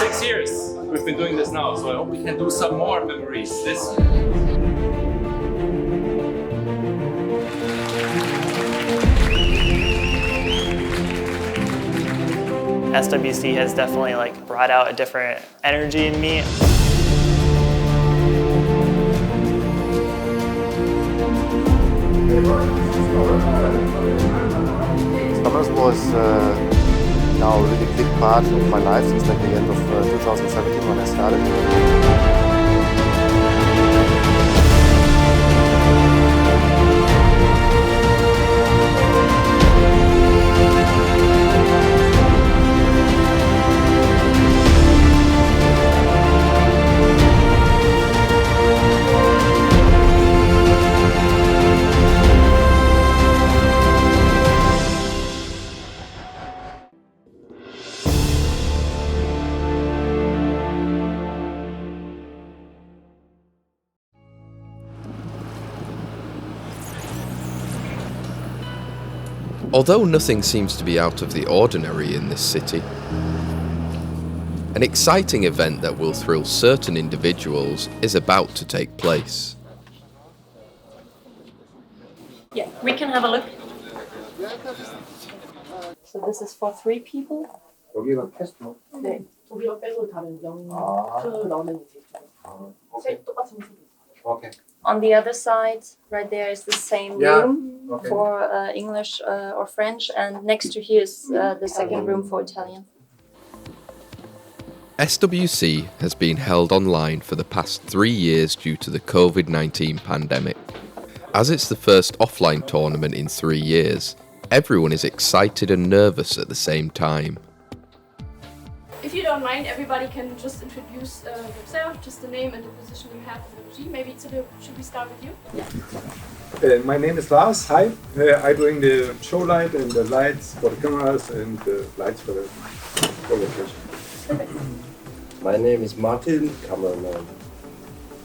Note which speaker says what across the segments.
Speaker 1: 6 years we've been doing this now, so I hope we can do some more memories this year.
Speaker 2: SWC has definitely brought out a different energy in me.
Speaker 3: Summers was now a really big part of my life since the end of 2017 when I started.
Speaker 4: Although nothing seems to be out of the ordinary in this city, an exciting event that will thrill certain individuals is about to take place.
Speaker 5: Yeah, we can have a look. So this is for 3 people.
Speaker 3: 여기가 캐스터.
Speaker 5: 네.
Speaker 6: 우리가 빼고 다른 넣는 똑같은
Speaker 3: Okay.
Speaker 5: On the other side, right there is the same
Speaker 3: Yeah,
Speaker 5: room
Speaker 3: okay.
Speaker 5: for English or French, and next to here is the second room for Italian.
Speaker 4: SWC has been held online for the past 3 years due to the COVID-19 pandemic. As it's the first offline tournament in 3 years, everyone is excited and nervous at the same time.
Speaker 6: If you don't mind, everybody can just introduce themselves, just the name and the position you have in the regime. Maybe should we start with you?
Speaker 7: My name is Lars. Hi. I'm doing the show light and the lights for the cameras and the lights for the location.
Speaker 8: My name is Martin, cameraman.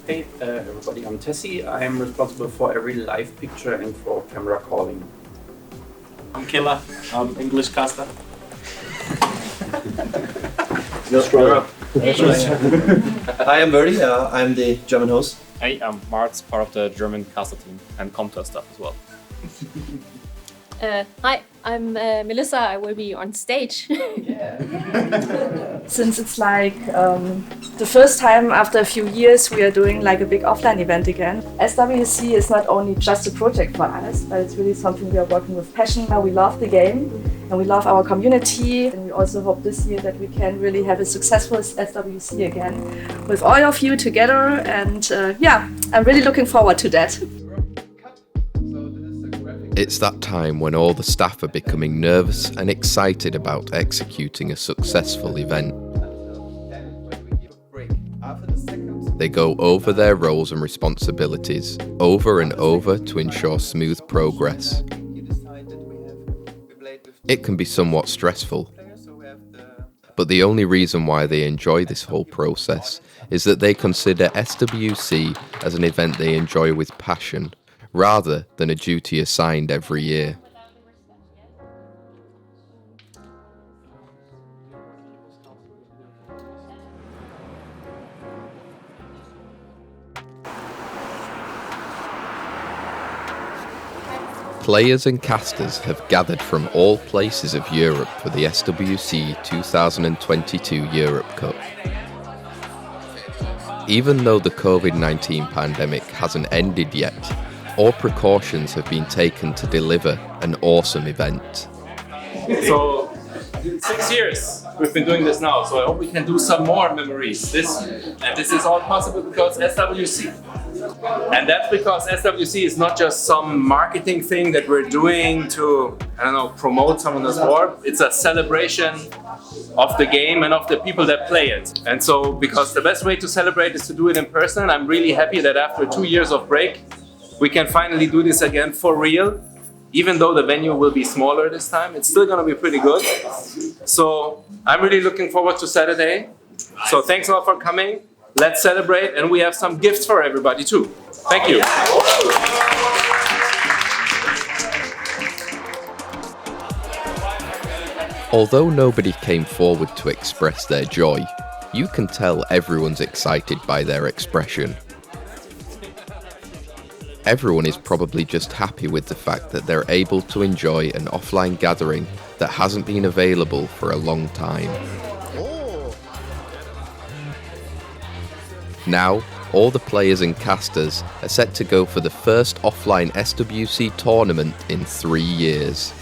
Speaker 9: Hey everybody, I'm Tessie. I'm responsible for every live picture and for camera calling.
Speaker 1: I'm Killa, I'm English caster.
Speaker 8: Hi, I'm Verdi. I'm the German host.
Speaker 10: Hey, I'm Martz, part of the German caster team and Comta stuff as well.
Speaker 11: Hi, I'm Melissa. I will be on stage.
Speaker 12: Since it's the first time after a few years we are doing a big offline event again. SWC is not only just a project for us, but it's really something we are working with passion. We love the game and we love our community, and we also hope this year that we can really have a successful SWC again with all of you together, and I'm really looking forward to that.
Speaker 4: It's that time when all the staff are becoming nervous and excited about executing a successful event. They go over their roles and responsibilities over and over to ensure smooth progress. It can be somewhat stressful, but the only reason why they enjoy this whole process is that they consider SWC as an event they enjoy with passion, rather than a duty assigned every year. Players and casters have gathered from all places of Europe for the SWC 2022 Europe Cup. Even though the COVID-19 pandemic hasn't ended yet, all precautions have been taken to deliver an awesome event.
Speaker 1: So 6 years we've been doing this now, so I hope we can do some more memories this year. And this is all possible because SWC. And that's because SWC is not just some marketing thing that we're doing to, promote someone else's sport. It's a celebration of the game and of the people that play it. And so, because the best way to celebrate is to do it in person, I'm really happy that after 2 years of break, we can finally do this again for real. Even though the venue will be smaller this time, it's still gonna be pretty good. So I'm really looking forward to Saturday. So thanks a lot for coming. Let's celebrate, and we have some gifts for everybody too. Thank you.
Speaker 4: Although nobody came forward to express their joy, you can tell everyone's excited by their expression. Everyone is probably just happy with the fact that they're able to enjoy an offline gathering that hasn't been available for a long time. Now, all the players and casters are set to go for the first offline SWC tournament in 3 years.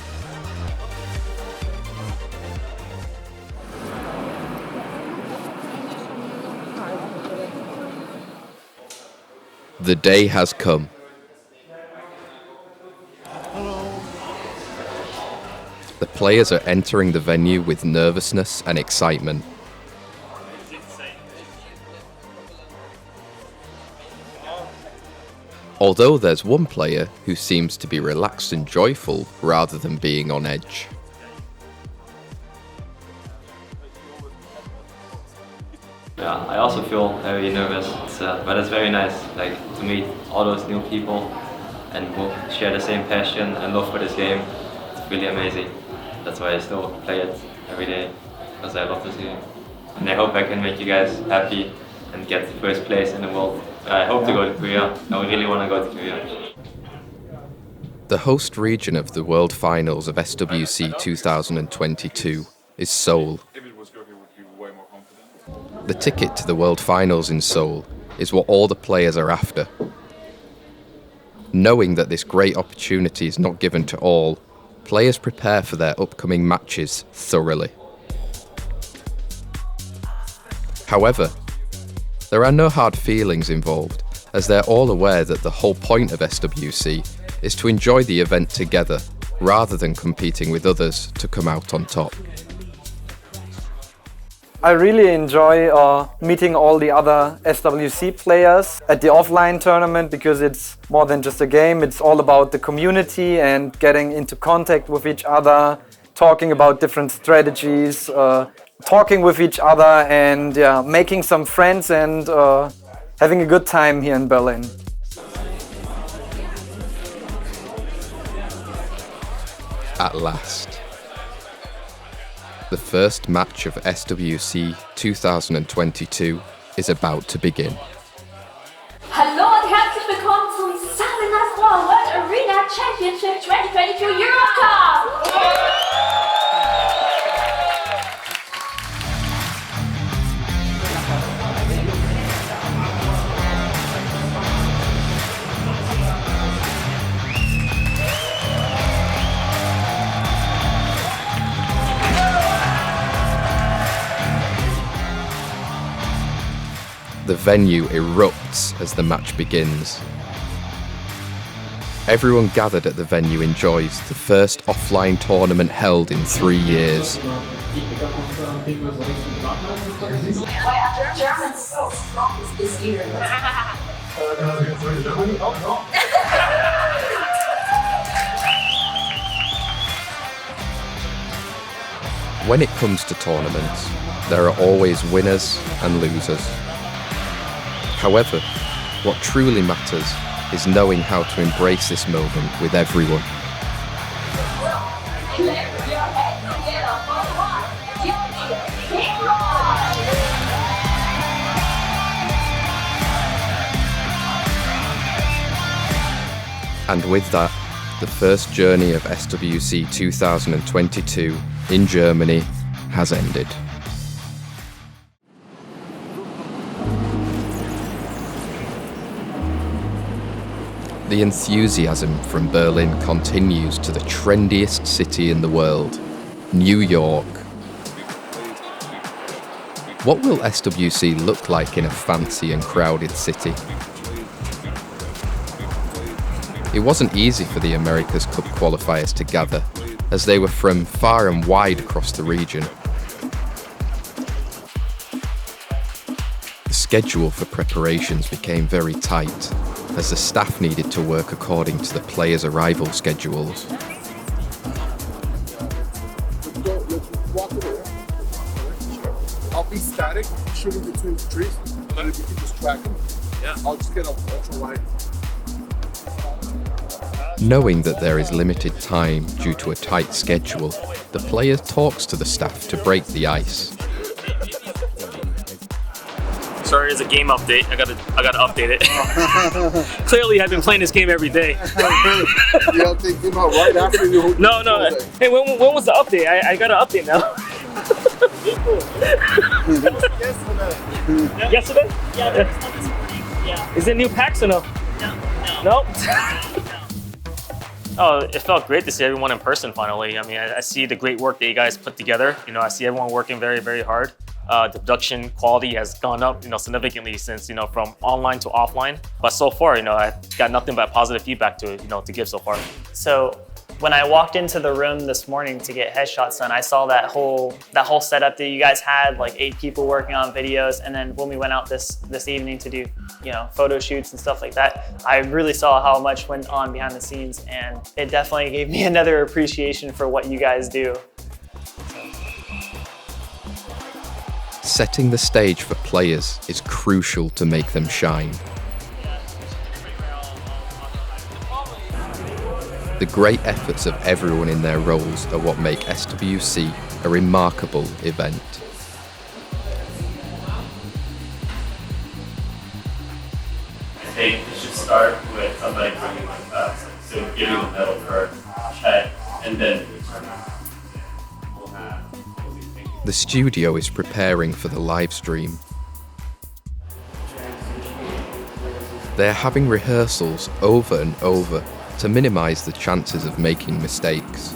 Speaker 4: The day has come. The players are entering the venue with nervousness and excitement. Although there's one player who seems to be relaxed and joyful rather than being on edge.
Speaker 13: Yeah, I also feel very nervous, but it's very nice, like, to meet all those new people and who share the same passion and love for this game. It's really amazing. That's why I still play it every day, because I love this game. And I hope I can make you guys happy and get the first place in the world. I hope to go to Korea. I really want to go to Korea.
Speaker 4: The host region of the World Finals of SWC 2022 is Seoul. The ticket to the World Finals in Seoul is what all the players are after. Knowing that this great opportunity is not given to all, players prepare for their upcoming matches thoroughly. However, there are no hard feelings involved, as they're all aware that the whole point of SWC is to enjoy the event together, rather than competing with others to come out on top.
Speaker 14: I really enjoy meeting all the other SWC players at the offline tournament, because it's more than just a game. It's all about the community and getting into contact with each other, talking about different strategies, talking with each other, and making some friends and having a good time here in Berlin.
Speaker 4: At last. The first match of SWC 2022 is about to begin.
Speaker 15: Hallo und herzlich willkommen zum Southern World Arena Championship 2022 Europe Cup!
Speaker 4: The venue erupts as the match begins. Everyone gathered at the venue enjoys the first offline tournament held in 3 years.
Speaker 15: German's so strong this year.
Speaker 4: When it comes to tournaments, there are always winners and losers. However, what truly matters is knowing how to embrace this moment with everyone. And with that, the first journey of SWC 2022 in Germany has ended. The enthusiasm from Berlin continues to the trendiest city in the world, New York. What will SWC look like in a fancy and crowded city? It wasn't easy for the America's Cup qualifiers to gather, as they were from far and wide across the region. The schedule for preparations became very tight, as the staff needed to work according to the players' arrival schedules.
Speaker 16: I'll be static, shooting between the trees, and then if you can just track them, I'll just get up ultra wide.
Speaker 4: Knowing that there is limited time due to a tight schedule, the player talks to the staff to break the ice.
Speaker 17: Sorry, it's a game update. I gotta update it. Clearly, I've been playing this game every day.
Speaker 16: You don't think about right after you?
Speaker 17: No. Hey, when was the update? I got an update now. Yesterday? Yeah, there was one this morning. Yeah. Is it new packs or no? No. Oh, it felt great to see everyone in person finally. I mean, I see the great work that you guys put together. You know, I see everyone working very, very hard. The production quality has gone up, you know, significantly since, you know, from online to offline. But so far, you know, I've got nothing but positive feedback to, you know, to give so far.
Speaker 2: So when I walked into the room this morning to get headshots done, I saw that whole setup that you guys had, like 8 people working on videos. And then when we went out this evening to do, you know, photo shoots and stuff like that, I really saw how much went on behind the scenes, and it definitely gave me another appreciation for what you guys do.
Speaker 4: Setting the stage for players is crucial to make them shine. The great efforts of everyone in their roles are what make SWC a remarkable event.
Speaker 18: I think it should start with somebody bringing one up, so giving the medal card, check, and then
Speaker 4: The studio is preparing for the live stream. They're having rehearsals over and over to minimise the chances of making mistakes.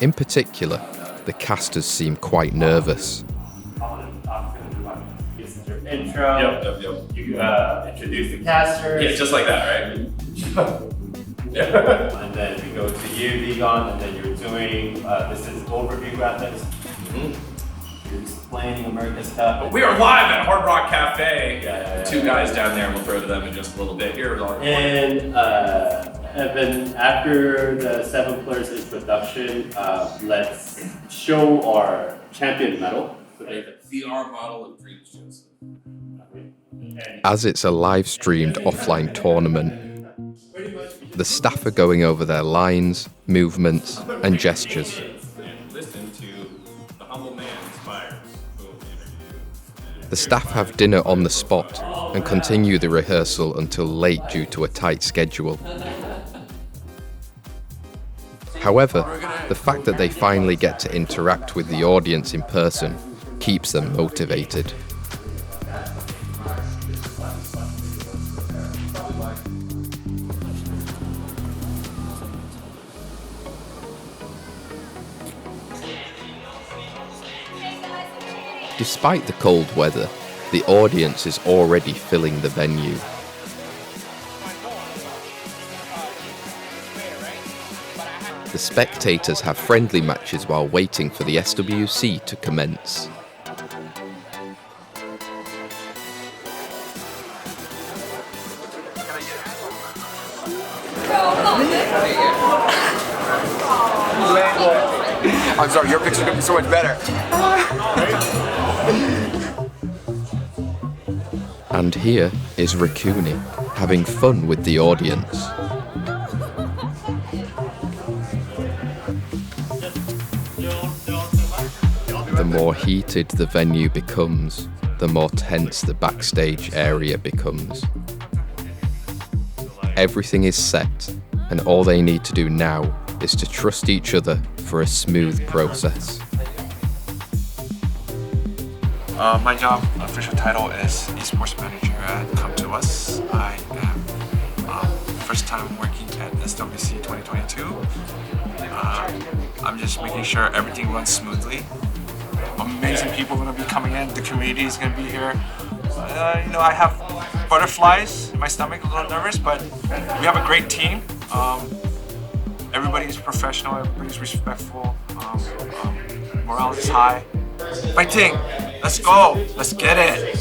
Speaker 4: In particular, the casters seem quite nervous.
Speaker 18: Intro. Yep. You introduce the casters.
Speaker 1: Yeah, just like that, right?
Speaker 18: And then we go to you, Egon, and then you're doing, this is overview graphics. You're explaining America's Cup.
Speaker 1: We are live at Hard Rock Cafe. 2 guys down there, we'll throw to them in just a little bit. Here's our
Speaker 18: And then after the 7 players introduction, let's show our champion medal.
Speaker 1: VR model and dreams, Joseph.
Speaker 4: As it's a live-streamed offline tournament, the staff are going over their lines, movements, and gestures. The staff have dinner on the spot and continue the rehearsal until late due to a tight schedule. However, the fact that they finally get to interact with the audience in person keeps them motivated. Despite the cold weather, the audience is already filling the venue. The spectators have friendly matches while waiting for the SWC to commence.
Speaker 16: I'm sorry, your picture's gonna be so much better.
Speaker 4: And here is Rakuni, having fun with the audience. The more heated the venue becomes, the more tense the backstage area becomes. Everything is set, and all they need to do now is to trust each other for a smooth process.
Speaker 19: My job official title is esports manager at Come To Us. I am first time working at SWC 2022. I'm just making sure everything runs smoothly. Amazing people are going to be coming in. The community is going to be here. You know, I have butterflies in my stomach, a little nervous, but we have a great team. Everybody is professional. Everybody's respectful. Morale is high. Fighting! Let's go! Let's get it!
Speaker 20: That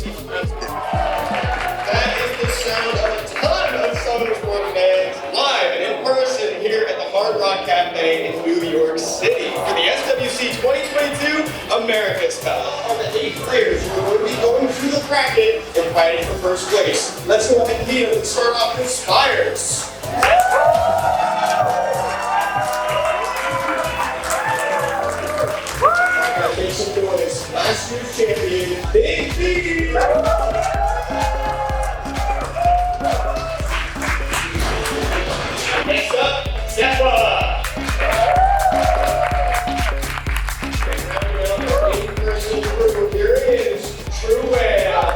Speaker 20: is the sound of a ton of Southern Sport fans live and in person here at the Hard Rock Cafe in New York City for the SWC 2022 America's Cup. Are the 8 players who will be going through the bracket and fighting for first place. Let's go ahead and meet them and start off with Spires. Last year's champion Next up, Sefa. In-person crew here is True Whale.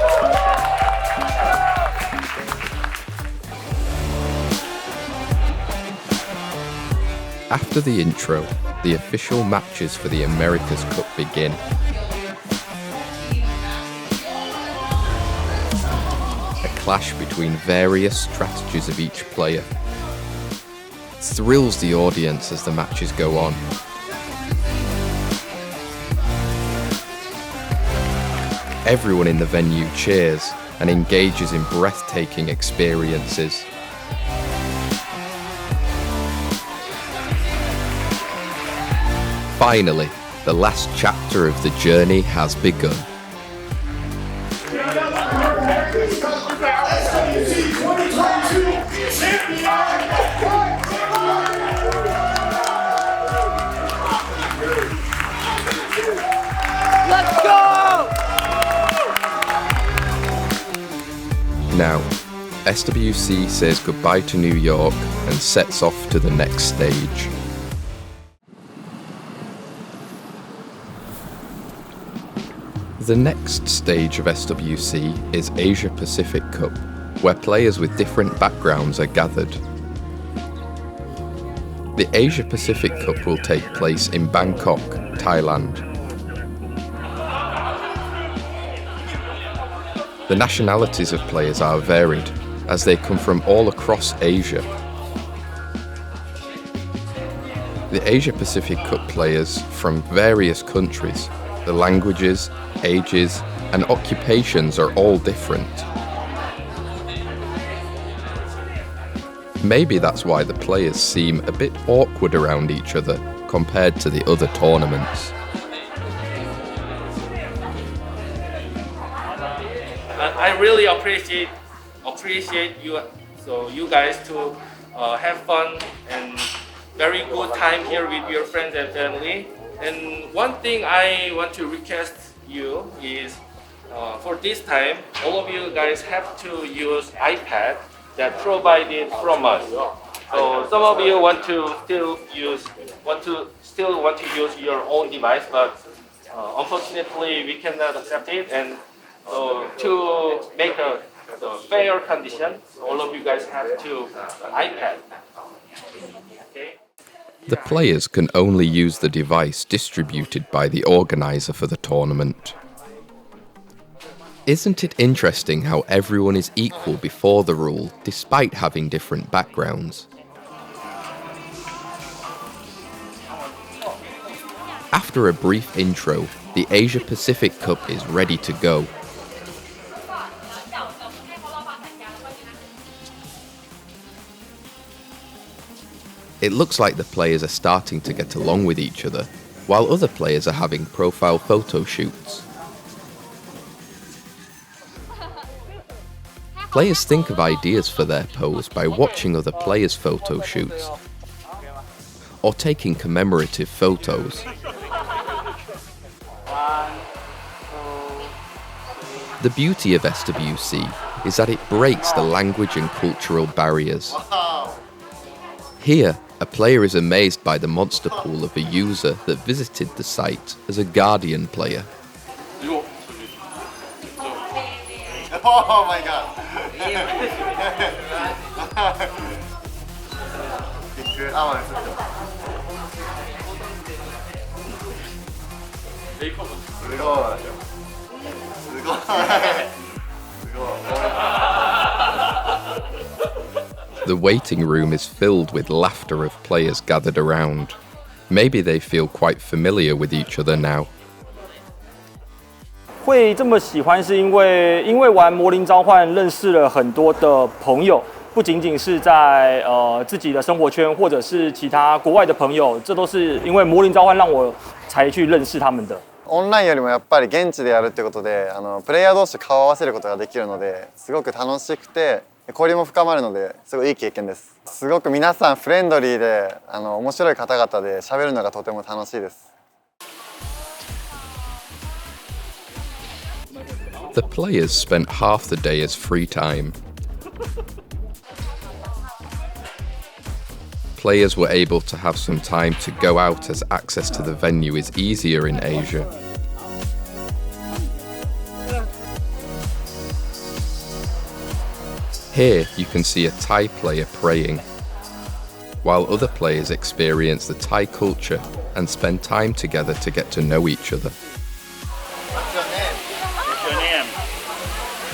Speaker 4: After the intro, the official matches for the America's Cup begin. A clash between various strategies of each player. It thrills the audience as the matches go on. Everyone in the venue cheers and engages in breathtaking experiences. Finally, the last chapter of the journey has begun.
Speaker 20: SWC 2022 champion. Let's go!
Speaker 4: Now, SWC says goodbye to New York and sets off to the next stage. The next stage of SWC is Asia Pacific Cup, where players with different backgrounds are gathered. The Asia Pacific Cup will take place in Bangkok, Thailand. The nationalities of players are varied, as they come from all across Asia. The Asia Pacific Cup players from various countries, the languages, ages, and occupations are all different. Maybe that's why the players seem a bit awkward around each other compared to the other tournaments.
Speaker 1: I really appreciate you, so you guys to have fun and very good time here with your friends and family. And one thing I want to request you is for this time, all of you guys have to use iPad that provided from us. So some of you want to still want to use your own device, but unfortunately we cannot accept it. And to make a fair condition, all of you guys have to iPad. Okay.
Speaker 4: The players can only use the device distributed by the organizer for the tournament. Isn't it interesting how everyone is equal before the rule, despite having different backgrounds? After a brief intro, the Asia Pacific Cup is ready to go. It looks like the players are starting to get along with each other, while other players are having profile photo shoots. Players think of ideas for their pose by watching other players' photo shoots, or taking commemorative photos. The beauty of SWC is that it breaks the language and cultural barriers. Here, a player is amazed by the monster pool of a user that visited the site as a Guardian player.
Speaker 3: Oh my god!
Speaker 4: The waiting room is filled with laughter of players gathered around. Maybe they feel quite familiar with each other now.
Speaker 21: 会这么喜欢是因为玩魔灵召唤认识了很多的朋友，不仅仅是在自己的生活圈，或者是其他国外的朋友，这都是因为魔灵召唤让我才去认识他们的。
Speaker 3: オンラインよりもやっぱり現地でやるってことで、プレイヤー同士顔を合わせることができるので、すごく楽しくて交流も深まるので、すごいいい経験です。すごく皆さんフレンドリーで、面白い方々で喋るのがとても楽しいです。
Speaker 4: The players spent half the day as free time. Players were able to have some time to go out as access to the venue is easier in Asia. Here you can see a Thai player praying, while other players experience the Thai culture and spend time together to get to know each other.
Speaker 5: What's your name?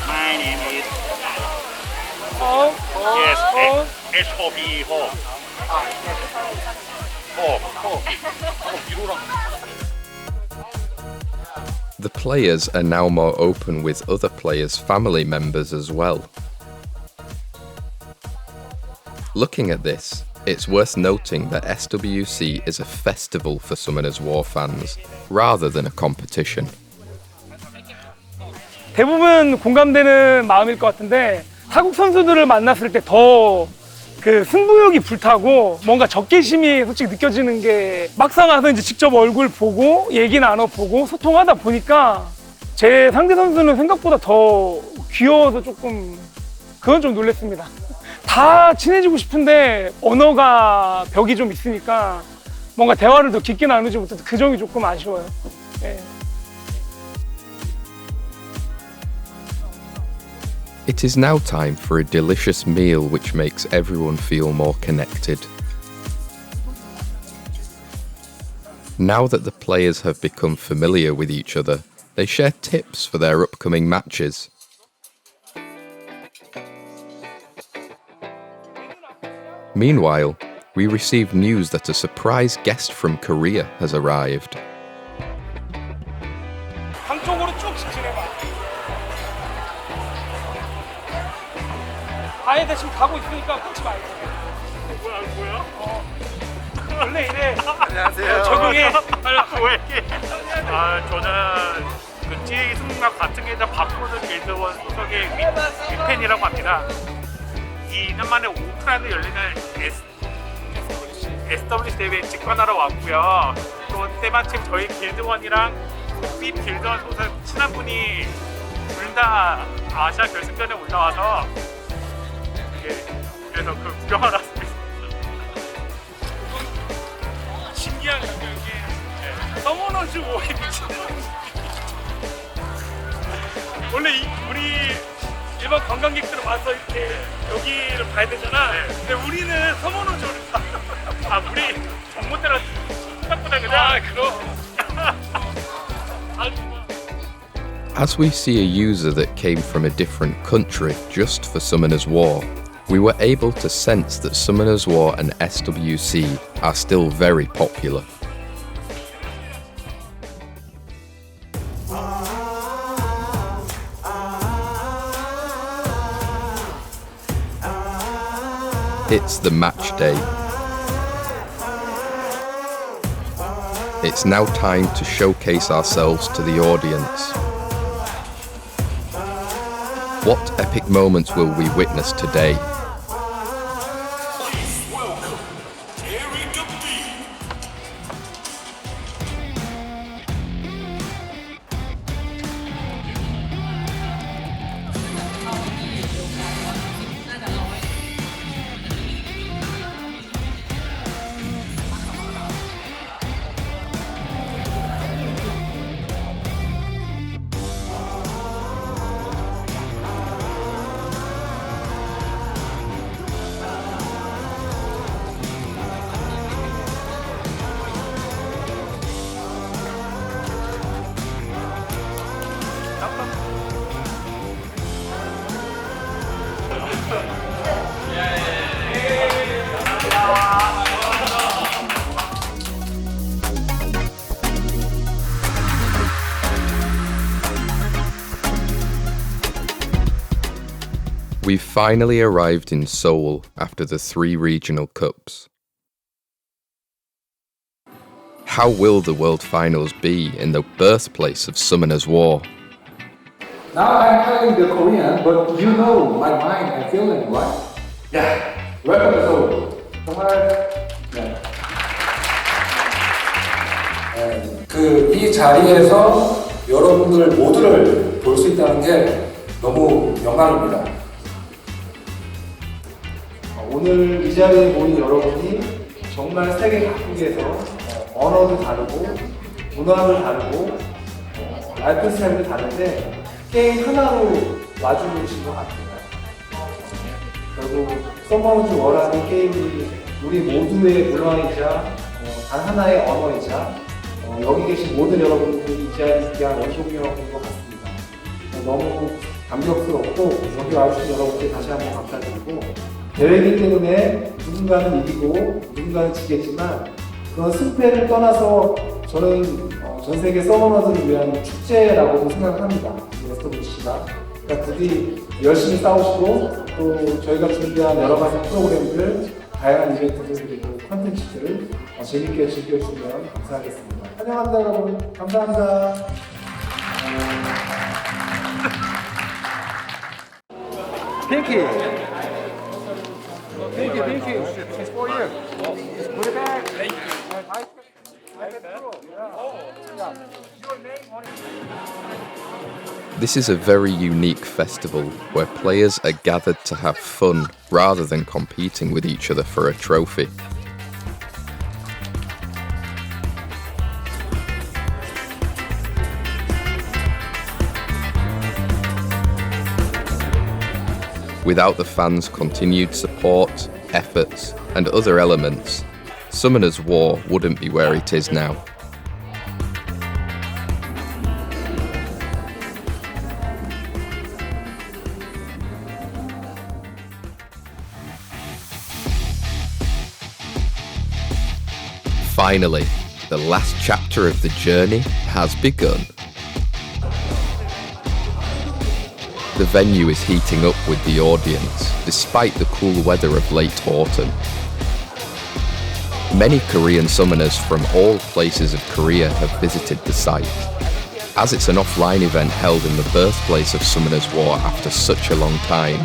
Speaker 5: My name is
Speaker 21: Hope.
Speaker 5: Yes, H-O-P-E, Hope.
Speaker 4: The players are now more open with other players' family members as well. Looking at this, it's worth noting that SWC is a festival for Summoners War fans, rather than a competition.
Speaker 21: 대부분 공감되는 마음일 것 같은데 타국 선수들을 만났을 때 더 그 승부욕이 불타고 뭔가 적개심이 솔직히 느껴지는 게 막상 와서 이제 직접 얼굴 보고 얘기 나눠보고 소통하다 보니까 제 상대 선수는 생각보다 더 귀여워서 조금 그건 좀 놀랐습니다. 다 친해지고 싶은데 언어가 벽이 좀 있으니까 뭔가 대화를 더 깊게 나누지 못해서 그 점이 조금 아쉬워요. 네.
Speaker 4: It is now time for a delicious meal which makes everyone feel more connected. Now that the players have become familiar with each other, they share tips for their upcoming matches. Meanwhile, we receive news that a surprise guest from Korea has arrived.
Speaker 21: 한쪽으로 쭉 직진해봐. 아예 지금 가고 있으니까 끊지 말고. 뭐야? 원래 이래.
Speaker 18: 안녕하세요.
Speaker 21: 적응해.
Speaker 18: 왜 이렇게? 저는 그 TA 승각 같은 게 바코드 길드원 소속의 윗팬이라고 합니다. 2년 만에 오프라인에 열리는 SWC 대회에 직관하러 왔고요. 또 때마침 저희 길드원이랑 윗 길드원 소속 친한 분이 둘 다 아시아 결승전에 올라와서 그래서 그 구경하러 왔습니다.
Speaker 21: 신기한 이게 서머너즈 워에 미친. 원래 우리 일반 관광객들은 와서 이렇게 여기를 봐야 되잖아. 근데 우리는 서머너즈를 봐. 우리 정보 따라 생각보다 그냥 그럼.
Speaker 4: As we see a user that came from a different country just for Summoners War, we were able to sense that Summoners War and SWC are still very popular. It's the match day. It's now time to showcase ourselves to the audience. What epic moments will we witness today? We've finally arrived in Seoul after the 3 regional cups. How will the World Finals be in the birthplace of Summoners War?
Speaker 22: Now I'm telling the Korean, but you know my mind and feeling, right? Yeah. Welcome to Seoul. 정말 네. 이 자리에서 여러분들 모두를 볼 수 있다는 게 너무 영광입니다. 오늘 이 자리에 모인 여러분이 정말 세계 각국에서 언어도 다르고 문화도 다르고 라이프 스타일도 다른데 게임 하나로 와주신 것 같아요. 결국 서머너즈 워라는 게임이 우리 모두의 물론이자 단 하나의 언어이자 여기 계신 모든 여러분들이 이 자리에 대한 원동력인 것 같습니다. 너무 감격스럽고 여기 와주신 여러분께 다시 한번 감사드리고 대회이기 때문에 누군가는 이기고 누군가는 지겠지만 그런 승패를 떠나서 저는 전 세계 서머너즈를 위한 축제라고도 생각합니다. SWC가. 그러니까 부디 열심히 싸우시고 또 저희가 준비한 여러 가지 프로그램들, 다양한 이벤트들 그리고 컨텐츠들을 재밌게 즐겨주시면 감사하겠습니다. 환영합니다 여러분. 감사합니다. 핑키. Thank you. It's for you. Put it back. Thank you.
Speaker 4: This is a very unique festival where players are gathered to have fun rather than competing with each other for a trophy. Without the fans' continued support, efforts, and other elements, Summoners War wouldn't be where it is now. Finally, the last chapter of the journey has begun. The venue is heating up with the audience, despite the cool weather of late autumn. Many Korean summoners from all places of Korea have visited the site. As it's an offline event held in the birthplace of Summoners War after such a long time,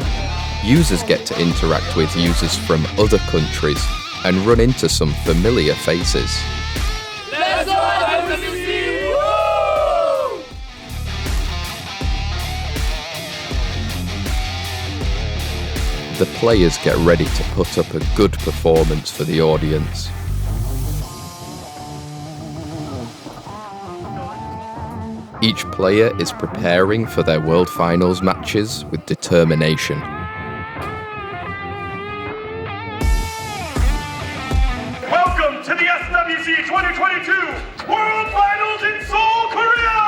Speaker 4: users get to interact with users from other countries and run into some familiar faces.
Speaker 6: Let's go SWC! Woo!
Speaker 4: The players get ready to put up a good performance for the audience. Each player is preparing for their World Finals matches with determination.
Speaker 6: Welcome to the SWC 2022 World Finals in Seoul, Korea!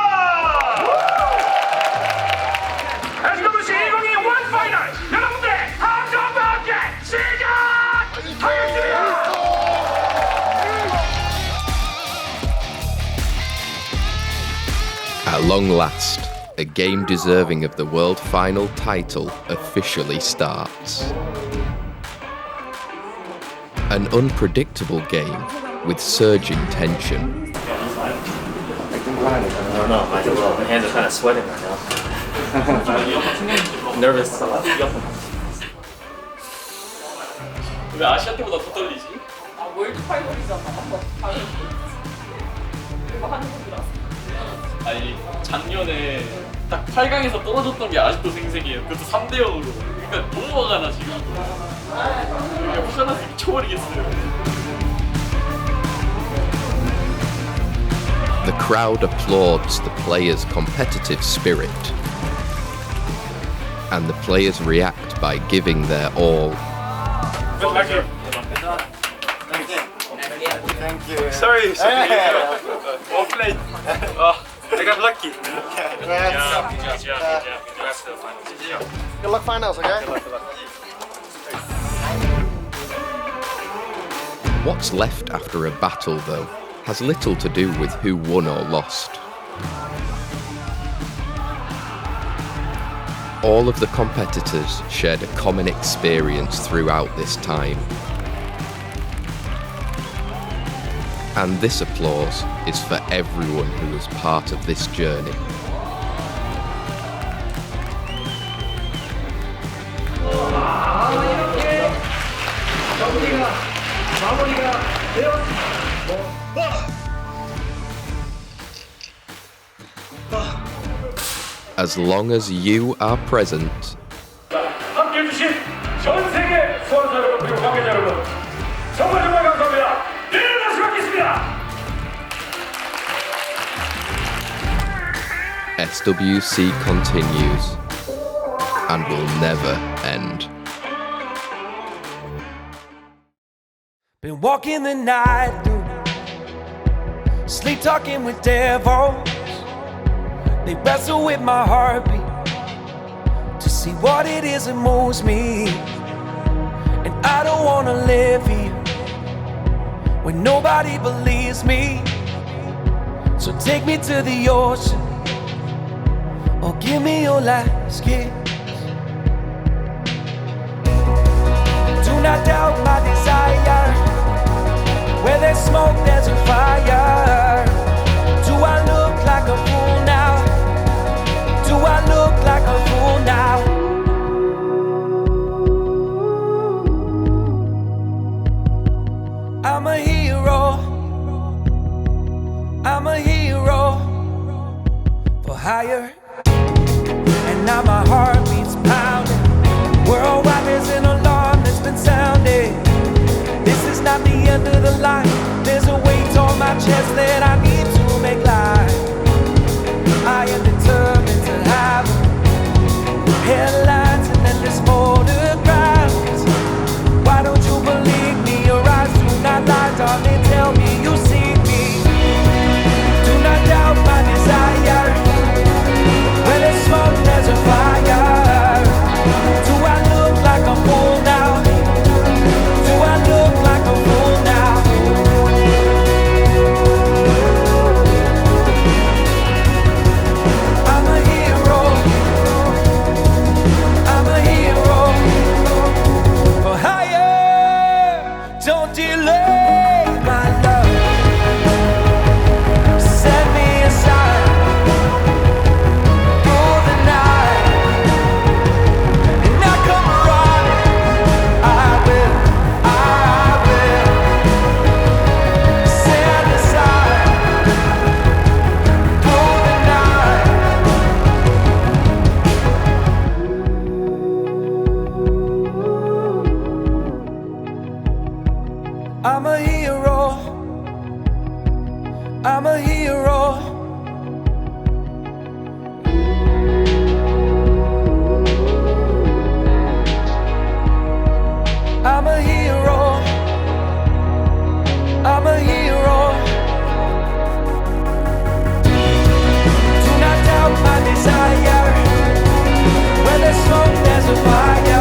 Speaker 6: SWC 2022 World Finals! 여러분들 함께 함께 시작하겠습니다!
Speaker 4: At long last, a game deserving of the World Final title officially starts. An unpredictable game with surging tension.
Speaker 17: I don't know, my hands are kind of sweating right now. Nervous.
Speaker 10: 왜 아시아 때보다 더 떨리지?
Speaker 7: 월드 파이널이잖아. 그리고 한국이라서.
Speaker 10: 아니 작년에 딱 8강에서 떨어졌던 게 아직도 생생해요. 그것도 3대 0으로. 그러니까 너무 화가 나 지금. 화가 나서 미쳐버리겠어요.
Speaker 4: The crowd applauds the players' competitive spirit, and the players react by giving their all.
Speaker 6: Thank you.
Speaker 3: Thank you.
Speaker 6: Sorry. Off late. I got lucky.
Speaker 3: Good luck finals, okay?
Speaker 4: What's left after a battle, though, has little to do with who won or lost. All of the competitors shared a common experience throughout this time. And this applause is for everyone who was part of this journey. as long as you are present,
Speaker 6: 함께 해주신 전 세계 선수 여러분 그리고 관계자 여러분 정말 감사합니다. 내일 다시 뵙겠습니다.
Speaker 4: SWC continues and will never end.
Speaker 8: Been walking the night through, sleep talking with devils. They wrestle with my heartbeat to see what it is that moves me. And I don't wanna live here when nobody believes me. So take me to the ocean or give me your last kiss. Do not doubt my desire. Where there's smoke, there's a fire. Do I look like a fool now? Do I look like a fool now? I'm a hero. I'm a hero for hire. And now my heart beats pounding. Worldwide there's an alarm that's been sounding. This is not the end of the line. There's a weight on my chest that I need to make life. I am determined to have headlines and endless photographs. Why don't you believe me? Your eyes do not lie, darling. Tell me you see me. Do not doubt my desire. When there's smoke, there's a fire. Do I look like a fool now? Do I look like a fool now? I'm a hero. I'm a hero for hire. Don't delay my love. Set me aside for the night, and I come running. I will set aside for the night. I'm a hero. I'm a hero. I'm a hero. I'm a hero. Do not doubt my desire. When there's smoke, there's a fire.